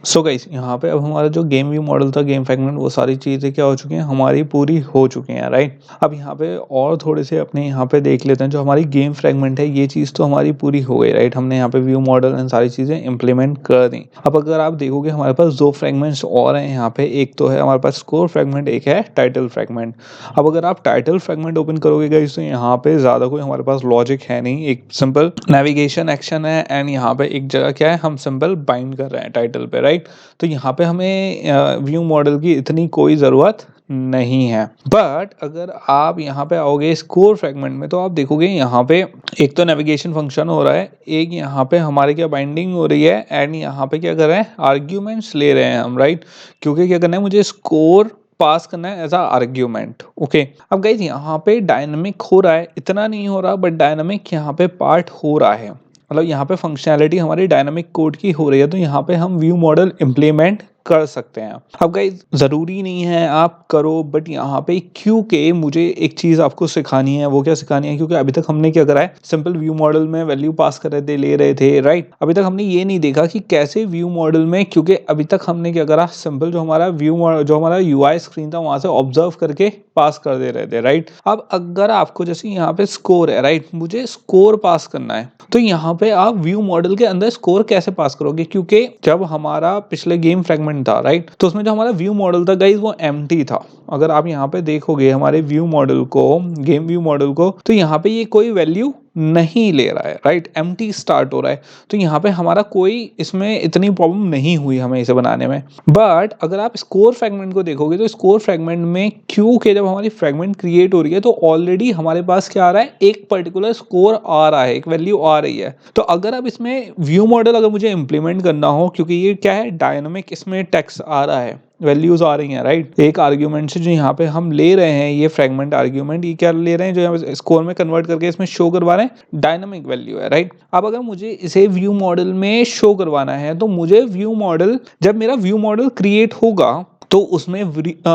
So guys यहाँ पे अब हमारा जो गेम व्यू मॉडल था, गेम फ्रेगमेंट, वो सारी चीज़ें क्या हो चुकी हैं, हमारी पूरी हो चुकी हैं, राइट। अब यहाँ पे और थोड़े से अपने यहाँ पे देख लेते हैं, जो हमारी गेम फ्रेगमेंट है ये चीज़ तो हमारी पूरी हो गई, राइट। हमने यहाँ पे व्यू मॉडल एंड सारी चीज़ें इंप्लीमेंट कर दी। अब अगर आप देखोगे हमारे पास दो फ्रेगमेंट्स और हैं यहाँ पे, एक तो है हमारे पास स्कोर फ्रेगमेंट, एक है टाइटल फ्रेगमेंट। अब अगर आप टाइटल फ्रेगमेंट ओपन करोगे गाइस तो यहाँ पे ज़्यादा कोई हमारे पास लॉजिक है नहीं, एक सिंपल नेविगेशन एक्शन है एंड यहाँ पे एक जगह क्या है, हम सिंपल बाइंड कर रहे हैं टाइटल पे, राइट। तो यहाँ पे हमें व्यू मॉडल की इतनी कोई ज़रूरत नहीं है। बट अगर आप यहाँ पे आओगे स्कोर फ्रेगमेंट में तो आप देखोगे यहाँ पे एक तो नेविगेशन फंक्शन हो रहा है, एक यहाँ पे हमारे क्या बाइंडिंग हो रही है एंड यहाँ पे क्या कर रहे हैं, आर्ग्यूमेंट्स ले रहे हैं हम, राइट। क्योंकि क्या करना है, मुझे स्कोर पास करना है एज अ आर्ग्यूमेंट। ओके, अब गाइज यहाँ पे डायनामिक हो रहा है, इतना नहीं हो रहा बट डायनामिक यहाँ पे पार्ट हो रहा है, मतलब यहाँ पे फंक्शनैलिटी हमारी डायनामिक कोड की हो रही है, तो यहाँ पे हम व्यू मॉडल इम्प्लीमेंट कर सकते हैं। अब गाइस ज़रूरी नहीं है आप करो, बट यहाँ पे क्योंकि मुझे एक चीज़ आपको सिखानी है। वो क्या सिखानी है, क्योंकि अभी तक हमने क्या करा है, सिंपल व्यू मॉडल में वैल्यू पास कर रहे थे, ले रहे थे, राइट। अभी तक हमने ये नहीं देखा कि कैसे व्यू मॉडल में, क्योंकि अभी तक हमने क्या करा, सिंपल जो हमारा जो हमारा यूआई स्क्रीन था वहां से ऑब्जर्व करके पास कर दे रहे थे, राइट। अब अगर आपको जैसे यहाँ पे स्कोर है, राइट, मुझे स्कोर पास करना है, तो यहाँ पे आप व्यू मॉडल के अंदर स्कोर कैसे पास करोगे, क्योंकि जब हमारा पिछले गेम फ्रेगमेंट था, राइट, तो उसमें जो हमारा व्यू मॉडल था गाइज वो एम्प्टी था। अगर आप यहाँ पे देखोगे हमारे व्यू मॉडल को, गेम व्यू मॉडल को, तो यहाँ पे ये कोई वैल्यू नहीं ले रहा है, राइट, एम्प्टी स्टार्ट हो रहा है। तो यहाँ पे हमारा कोई इसमें इतनी प्रॉब्लम नहीं हुई हमें इसे बनाने में। बट अगर आप स्कोर फ्रेगमेंट को देखोगे तो स्कोर फ्रेगमेंट में क्योंकि जब हमारी फ्रेगमेंट क्रिएट हो रही है तो ऑलरेडी हमारे पास क्या आ रहा है, एक पर्टिकुलर स्कोर आ रहा है, एक वैल्यू आ रही है। तो अगर अब इसमें व्यू मॉडल अगर मुझे इंप्लीमेंट करना हो, क्योंकि ये क्या है, डायनामिक इसमें टेक्स्ट आ रहा है, वैल्यूज आ रही हैं, राइट। एक आर्ग्यूमेंट से जो यहाँ पे हम ले रहे हैं, ये फ्रेगमेंट आर्ग्यूमेंट, ये क्या ले रहे हैं, जो यहाँ स्कोर में कन्वर्ट करके इसमें शो करवा रहे हैं, डायनामिक वैल्यू है, राइट। अब अगर मुझे इसे व्यू मॉडल में शो करवाना है तो मुझे व्यू मॉडल, जब मेरा व्यू मॉडल क्रिएट होगा तो उसमें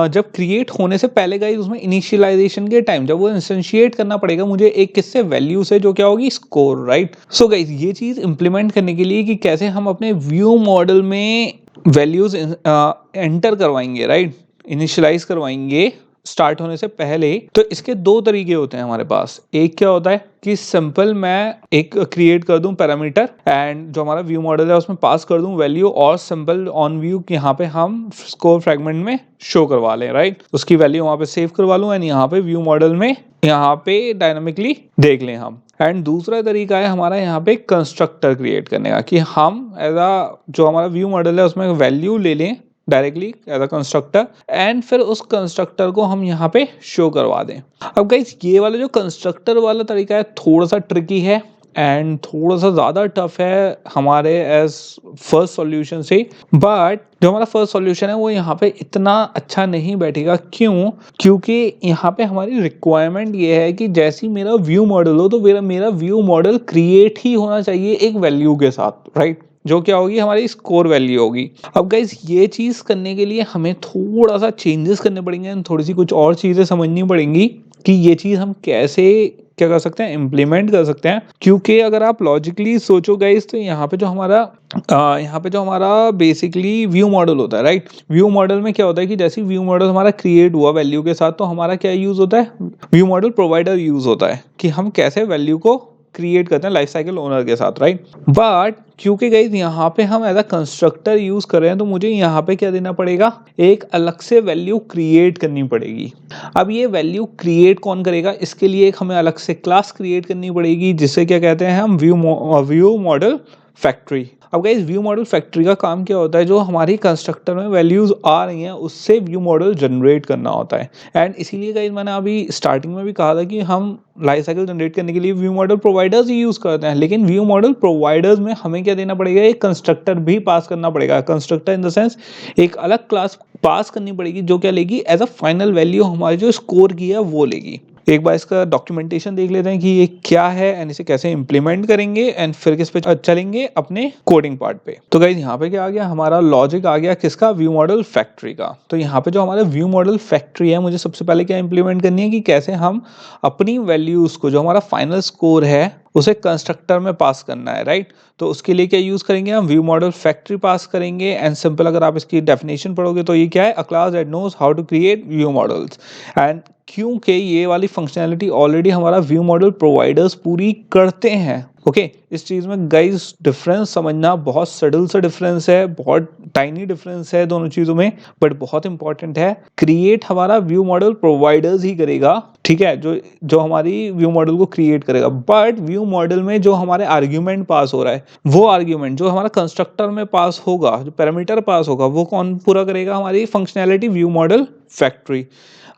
जब क्रिएट होने से पहले गाइस उसमें इनिशियलाइजेशन के टाइम जब वो इंस्टेंशिएट करना पड़ेगा मुझे एक किससे, वैल्यू से, जो क्या होगी, स्कोर, राइट। सो गाइस ये चीज इंप्लीमेंट करने के लिए कि कैसे हम अपने व्यू मॉडल में वैल्यूज एंटर करवाएंगे, राइट, इनिशियलाइज करवाएंगे स्टार्ट होने से पहले, तो इसके दो तरीके होते हैं हमारे पास। एक क्या होता है कि सिंपल मैं एक क्रिएट कर दूं पैरामीटर एंड जो हमारा व्यू मॉडल है उसमें पास कर दूं वैल्यू, और सिंपल ऑन व्यू यहाँ पे हम स्कोर फ्रेगमेंट में शो करवा लें, राइट, उसकी वैल्यू वहां पे सेव करवा लूं एंड यहाँ पे व्यू मॉडल में यहाँ पे डायनामिकली देख लें हम। एंड दूसरा तरीका है हमारा यहाँ पे कंस्ट्रक्टर क्रिएट करने का, कि हम एज अ जो हमारा व्यू मॉडल है उसमें वैल्यू ले लें directly as a constructor and फिर उस कंस्ट्रक्टर को हम यहाँ पे शो करवा दें। अब गाइस ये वाला जो कंस्ट्रक्टर वाला तरीका है थोड़ा सा ट्रिकी है एंड थोड़ा सा ज़्यादा टफ है हमारे एज फर्स्ट सॉल्यूशन से, बट जो हमारा फर्स्ट सॉल्यूशन है वो यहाँ पे इतना अच्छा नहीं बैठेगा। क्यों? क्योंकि यहाँ पे हमारी रिक्वायरमेंट ये है कि जैसी मेरा व्यू मॉडल हो तो मेरा व्यू मॉडल क्रिएट ही होना चाहिए एक वैल्यू के साथ, राइट, जो क्या होगी, हमारी स्कोर वैल्यू होगी। अब गाइज ये चीज़ करने के लिए हमें थोड़ा सा चेंजेस करने पड़ेंगे, थोड़ी सी कुछ और चीज़ें समझनी पड़ेंगी कि ये चीज़ हम कैसे क्या कर सकते हैं, इम्प्लीमेंट कर सकते हैं। क्योंकि अगर आप लॉजिकली सोचो गाइज तो यहाँ पे जो हमारा बेसिकली व्यू मॉडल होता है, राइट, व्यू मॉडल में क्या होता है कि जैसे व्यू मॉडल हमारा क्रिएट हुआ वैल्यू के साथ तो हमारा क्या यूज़ होता है, व्यू मॉडल प्रोवाइडर यूज़ होता है, कि हम कैसे वैल्यू को क्रिएट करते हैं लाइफ साइकिल ओनर के साथ, राइट। बट क्योंकि गाइस यहाँ पे हम एज अ कंस्ट्रक्टर यूज कर रहे हैं तो मुझे यहाँ पे क्या देना पड़ेगा, एक अलग से वैल्यू क्रिएट करनी पड़ेगी। अब ये वैल्यू क्रिएट कौन करेगा, इसके लिए एक हमें अलग से क्लास क्रिएट करनी पड़ेगी जिसे क्या कहते हैं हम, व्यू मॉडल फैक्ट्री। अब गाइस व्यू मॉडल फैक्ट्री का काम क्या होता है, जो हमारी कंस्ट्रक्टर में वैल्यूज आ रही हैं उससे व्यू मॉडल जनरेट करना होता है। एंड इसीलिए गाइस मैंने अभी स्टार्टिंग में भी कहा था कि हम लाइफ साइकिल जनरेट करने के लिए व्यू मॉडल प्रोवाइडर्स ही यूज करते हैं, लेकिन व्यू मॉडल प्रोवाइडर्स में हमें क्या देना पड़ेगा, एक कंस्ट्रक्टर भी पास करना पड़ेगा। कंस्ट्रक्टर इन द सेंस एक अलग क्लास पास करनी पड़ेगी जो क्या लेगी, एज अ फाइनल वैल्यू हमारी जो स्कोर की है वो लेगी। एक बार इसका डॉक्यूमेंटेशन देख लेते हैं कि ये क्या है एंड इसे कैसे इम्प्लीमेंट करेंगे एंड फिर किस पे चलेंगे अपने कोडिंग पार्ट पे। तो गाइस यहाँ पे क्या आ गया, हमारा लॉजिक आ गया किसका, व्यू मॉडल फैक्ट्री का। तो यहाँ पे जो हमारा व्यू मॉडल फैक्ट्री है, मुझे सबसे पहले क्या इंप्लीमेंट करनी है कि कैसे हम अपनी वैल्यूज को, जो हमारा फाइनल स्कोर है, उसे कंस्ट्रक्टर में पास करना है, राइट। तो उसके लिए क्या यूज करेंगे हम, व्यू मॉडल फैक्ट्री पास करेंगे। एंड सिंपल अगर आप इसकी डेफिनेशन पढ़ोगे तो ये क्या है, a class that knows how to create view models. And क्योंकि ये वाली फंक्शनैलिटी ऑलरेडी हमारा व्यू मॉडल प्रोवाइडर्स पूरी करते हैं। ओके इस चीज में गाइस डिफरेंस समझना, बहुत सडल सा डिफरेंस है, बहुत टाइनी डिफरेंस है दोनों चीजों में, बट बहुत इंपॉर्टेंट है। क्रिएट हमारा व्यू मॉडल प्रोवाइडर्स ही करेगा, ठीक है, जो जो हमारी व्यू मॉडल को क्रिएट करेगा। बट व्यू मॉडल में जो हमारे आर्ग्यूमेंट पास हो रहा है, वो आर्ग्यूमेंट जो हमारा कंस्ट्रक्टर में पास होगा, जो पैरामीटर पास होगा, वो कौन पूरा करेगा, हमारी फंक्शनैलिटी व्यू मॉडल फैक्ट्री।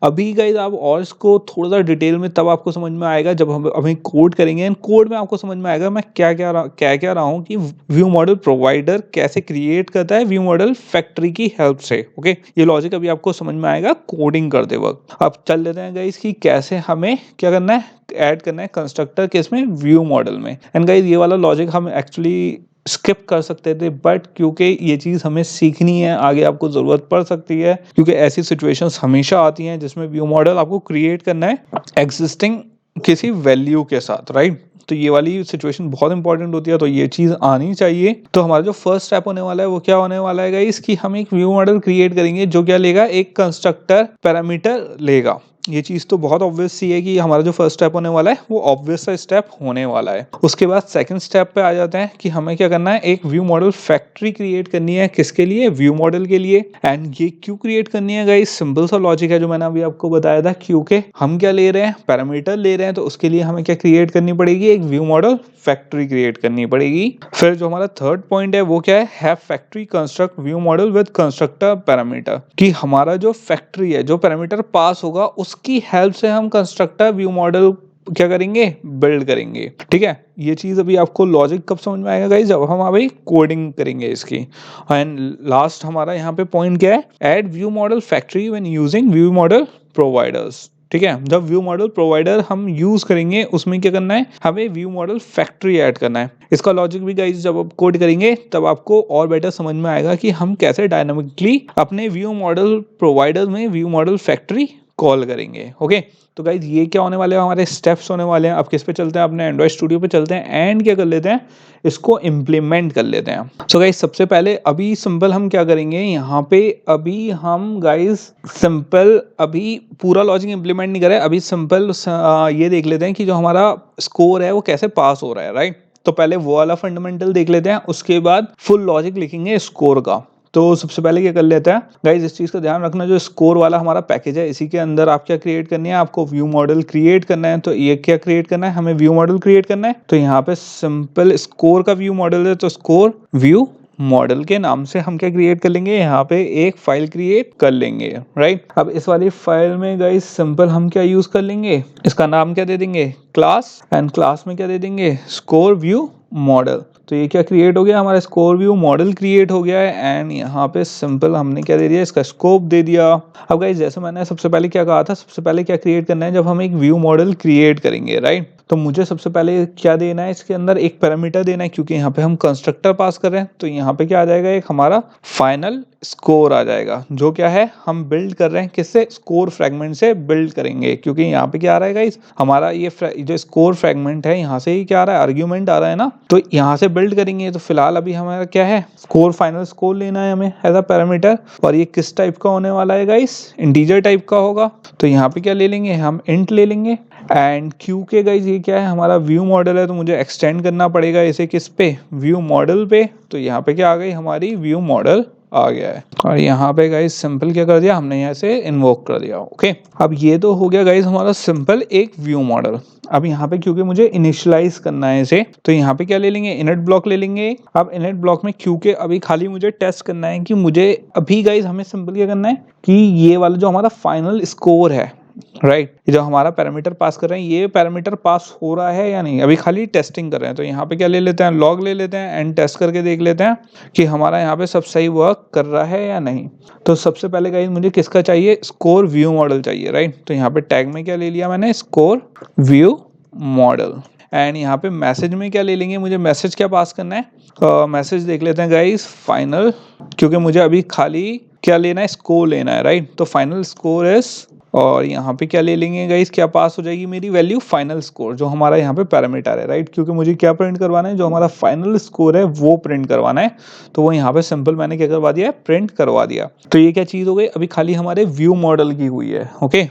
अभी गाइज आप और इसको थोड़ा सा डिटेल में तब आपको समझ में आएगा जब हम अभी कोड करेंगे। एंड कोड में आपको समझ में आएगा मैं क्या रहा हूँ कि व्यू मॉडल प्रोवाइडर कैसे क्रिएट करता है व्यू मॉडल फैक्ट्री की हेल्प से। ओके ये लॉजिक अभी आपको समझ में आएगा कोडिंग करते वक्त। अब चल लेते हैं गाइज कि कैसे हमें क्या करना है, ऐड करना है कंस्ट्रक्टर किस में, व्यू मॉडल में। एंड गाइज ये वाला लॉजिक हम एक्चुअली स्किप कर सकते थे, बट क्योंकि ये चीज़ हमें सीखनी है, आगे आपको ज़रूरत पड़ सकती है, क्योंकि ऐसी सिचुएशंस हमेशा आती हैं जिसमें व्यू मॉडल आपको क्रिएट करना है एग्जिस्टिंग किसी वैल्यू के साथ, राइट। तो ये वाली सिचुएशन बहुत इंपॉर्टेंट होती है, तो ये चीज़ आनी चाहिए। तो हमारा जो फर्स्ट स्टेप होने वाला है वो क्या होने वाला है गाइस, कि हम एक व्यू मॉडल क्रिएट करेंगे जो क्या लेगा, एक कंस्ट्रक्टर पैरामीटर लेगा। ये चीज़ तो बहुत ऑब्वियस सी है कि हमारा जो फर्स्ट स्टेप होने वाला है वो ऑब्वियस सा स्टेप होने वाला है। उसके बाद सेकंड स्टेप पे आ जाते हैं कि हमें क्या करना है, एक व्यू मॉडल फैक्ट्री क्रिएट करनी है, किसके लिए, व्यू मॉडल के लिए। एंड ये क्यों क्रिएट करनी है गाइस, सिंपल सा लॉजिक है जो मैंने अभी आपको बताया था, क्योंकि हम क्या ले रहे हैं, पैरामीटर ले रहे हैं, तो उसके लिए हमें क्या क्रिएट करनी पड़ेगी, एक व्यू मॉडल फैक्ट्री क्रिएट करनी पड़ेगी। फिर जो हमारा थर्ड पॉइंट है वो क्या है, have factory construct view model with constructor parameter, कि हमारा जो फैक्ट्री है, जो पैरामीटर पास होगा, उसकी हेल्प से हम कंस्ट्रक्टर व्यू मॉडल क्या करेंगे, बिल्ड करेंगे। ठीक है ये चीज अभी आपको लॉजिक कब समझ में आएगा गाइस, जब हम अभी कोडिंग करेंगे इसकी। एंड लास्ट हमारा यहाँ पे पॉइंट क्या है, add view model factory when using view model providers. ठीक है जब व्यू मॉडल प्रोवाइडर हम यूज करेंगे उसमें क्या करना है, हमें व्यू मॉडल फैक्ट्री ऐड करना है। इसका लॉजिक भी गाइस जब आप कोड करेंगे तब आपको और बेटर समझ में आएगा कि हम कैसे डायनामिकली अपने व्यू मॉडल प्रोवाइडर में व्यू मॉडल फैक्ट्री कॉल करेंगे। ओके तो गाइज ये क्या होने वाले हैं, हमारे स्टेप्स होने वाले हैं। अब किस पे चलते हैं, अपने एंड्रॉइड स्टूडियो पे चलते हैं एंड क्या कर लेते हैं, इसको इम्प्लीमेंट कर लेते हैं। सो गाइज सबसे पहले अभी सिंपल हम क्या करेंगे यहाँ पे, अभी हम गाइज सिंपल अभी पूरा लॉजिक इम्प्लीमेंट नहीं करें, अभी सिंपल ये देख लेते हैं कि जो हमारा स्कोर है वो कैसे पास हो रहा है, राइट। तो पहले वो वाला फंडामेंटल देख लेते हैं, उसके बाद फुल लॉजिक लिखेंगे स्कोर का। तो सबसे पहले क्या कर लेते हैं गाइज, इस चीज का ध्यान रखना, जो स्कोर वाला हमारा पैकेज है इसी के अंदर आप क्या क्रिएट करनी है, आपको व्यू मॉडल क्रिएट करना है। तो ये क्या क्रिएट करना है, हमें व्यू मॉडल क्रिएट करना है। तो यहाँ पे सिंपल स्कोर का व्यू मॉडल है, तो स्कोर व्यू मॉडल के नाम से हम क्या क्रिएट कर लेंगे, यहाँ पे एक फाइल क्रिएट कर लेंगे, राइट। अब इस वाली फाइल में गाइस सिंपल हम क्या यूज कर लेंगे, इसका नाम क्या दे देंगे, क्लास। एंड क्लास में क्या दे देंगे, स्कोर व्यू मॉडल। तो ये क्या क्रिएट हो गया, हमारा स्कोर व्यू मॉडल क्रिएट हो गया है। एंड यहाँ पे सिंपल हमने क्या दे दिया, इसका स्कोप दे दिया। अब गाइस जैसे मैंने सबसे पहले क्या कहा था, सबसे पहले क्या क्रिएट करना है, जब हम एक व्यू मॉडल क्रिएट करेंगे, राइट, तो मुझे सबसे पहले क्या देना है, इसके अंदर एक पैरामीटर देना है, क्योंकि यहाँ पे हम कंस्ट्रक्टर पास कर रहे हैं। तो यहाँ पे क्या आ जाएगा, एक हमारा फाइनल स्कोर आ जाएगा, जो क्या है हम बिल्ड कर रहे हैं, किससे, स्कोर फ्रेगमेंट से बिल्ड करेंगे। क्योंकि यहाँ पे क्या आ रहा है गाइस, हमारा ये जो स्कोर फ्रेगमेंट है, यहाँ से ही क्या आ रहा है, आर्ग्यूमेंट आ रहा है ना, तो यहाँ से बिल्ड करेंगे। तो फिलहाल अभी हमारा क्या है, स्कोर, फाइनल स्कोर लेना है हमें एज अ पैरामीटर। और ये किस टाइप का होने वाला है गाइस, इंटीजर टाइप का होगा। तो यहाँ पे क्या ले लेंगे, हम इंट ले लेंगे। एंड क्यू के गाइस ये क्या है, हमारा व्यू मॉडल है, तो मुझे एक्सटेंड करना पड़ेगा इसे किस पे, व्यू मॉडल पे। तो यहाँ पे क्या आ गई, हमारी व्यू मॉडल आ गया है। और यहाँ पे गाइस सिंपल क्या कर दिया हमने, यहाँ से इन्वोक कर दिया। ओके अब ये तो हो गया गाइस हमारा सिंपल एक व्यू मॉडल। अब यहाँ पे क्योंकि मुझे इनिशियलाइज करना है इसे, तो यहाँ पे क्या ले लेंगे, इनिट ब्लॉक ले लेंगे। अब इनिट ब्लॉक में क्योंकि अभी खाली मुझे टेस्ट करना है कि मुझे अभी गाइस हमें सिंपल क्या करना है कि ये वाला जो हमारा फाइनल स्कोर है, राइट। जो हमारा पैरामीटर पास कर रहे हैं, ये पैरामीटर पास हो रहा है या नहीं, अभी खाली टेस्टिंग कर रहे हैं। तो यहाँ पे क्या ले लेते हैं, लॉग ले लेते हैं एंड टेस्ट करके देख लेते हैं कि हमारा यहाँ पे सब सही वर्क कर रहा है या नहीं। तो सबसे पहले गाइस मुझे किसका चाहिए, स्कोर व्यू मॉडल चाहिए, राइट। तो यहाँ पे टैग में क्या ले लिया मैंने, स्कोर व्यू मॉडल। एंड यहाँ पे मैसेज में क्या ले लेंगे, मुझे मैसेज क्या पास करना है, मैसेज देख लेते हैं गाइस फाइनल, क्योंकि मुझे अभी खाली क्या लेना है, स्कोर लेना है, राइट। तो फाइनल स्कोर इज, और यहाँ पे क्या ले लेंगे गाइस, क्या पास हो जाएगी मेरी वैल्यू, फाइनल स्कोर, जो हमारा यहाँ पे पैरामीटर है, राइट। क्योंकि मुझे क्या प्रिंट करवाना है, जो हमारा फाइनल स्कोर है वो प्रिंट करवाना है। तो वो यहाँ पे सिंपल मैंने क्या करवा दिया है, प्रिंट करवा दिया। तो ये क्या चीज़ हो गई, अभी खाली हमारे व्यू मॉडल की हुई है, ओके।